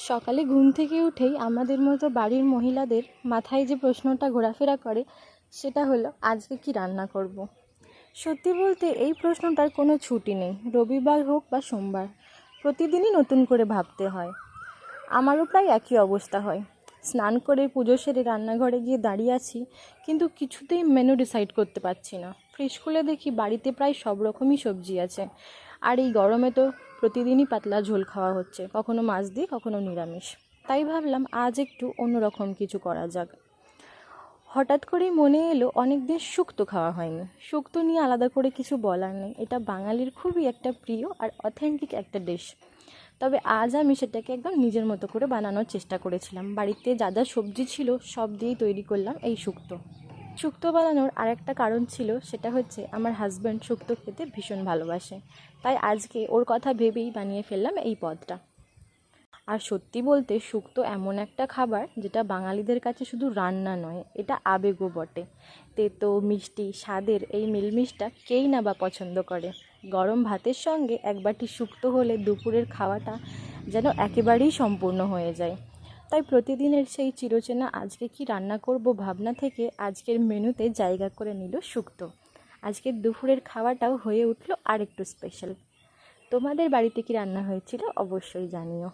সকালে ঘুম থেকে উঠেই আমাদের মতো বাড়ির মহিলাদের মাথায় যে প্রশ্নটা ঘোরাফেরা করে সেটা হলো আজকে কি রান্না করব। সত্যি বলতে এই প্রশ্নটার কোনো ছুটি নেই, রবিবার হোক বা সোমবার, প্রতিদিনই নতুন করে ভাবতে হয়। আমারও প্রায় একই অবস্থা হয়। স্নান করে পুজো সেরে রান্নাঘরে গিয়ে দাঁড়িয়ে আছি, কিন্তু কিছুতেই মেনু ডিসাইড করতে পারছি না। ফ্রিজ খুলে দেখি বাড়িতে প্রায় সব রকমই সবজি আছে, আর এই গরমে তো প্রতিদিনই পাতলা ঝোল খাওয়া হচ্ছে, কখনো মাছ দিয়ে কখনো নিরামিষ। তাই ভাবলাম আজ একটু অন্যরকম কিছু করা যাক। হঠাৎ করেই মনে এলো অনেক দিন শুক্তো খাওয়া হয়নি। শুক্তো নিয়ে আলাদা করে কিছু বলার নেই, এটা বাঙালির খুবই একটা প্রিয় আর অথেন্টিক একটা ডিশ। তবে আজ আমি সেটাকে একদম নিজের মতো করে বানানোর চেষ্টা করেছিলাম। বাড়িতে যা যা সবজি ছিল সব দিয়েই তৈরি করলাম এই শুক্তো। শুক্তো বানানোর আরেকটা কারণ ছিল, সেটা হচ্ছে আমার হাজব্যান্ড শুক্তো খেতে ভীষণ ভালোবাসে, তাই আজকে ওর কথা ভেবেই বানিয়ে ফেললাম এই পদটা। আর সত্যি বলতে শুক্তো এমন একটা খাবার যেটা বাঙালিদের কাছে শুধু রান্না নয়, এটা আবেগও বটে। তেতো মিষ্টি স্বাদের এই মিলমিশটা কেই না বা পছন্দ করে। গরম ভাতের সঙ্গে এক বাটি শুক্তো হলে দুপুরের খাওয়াটা যেন একেবারেই সম্পূর্ণ হয়ে যায়। তাই প্রতিদিনের সেই চিরচেনা আজকে কি রান্না করব ভাবনা থেকে আজকের মেনুতে জায়গা করে নিল শুক্তো। আজকের দুপুরের খাওয়াটাও হয়ে উঠলো আর একটু স্পেশাল। তোমাদের বাড়িতে কি রান্না হয়েছিল অবশ্যই জানিও।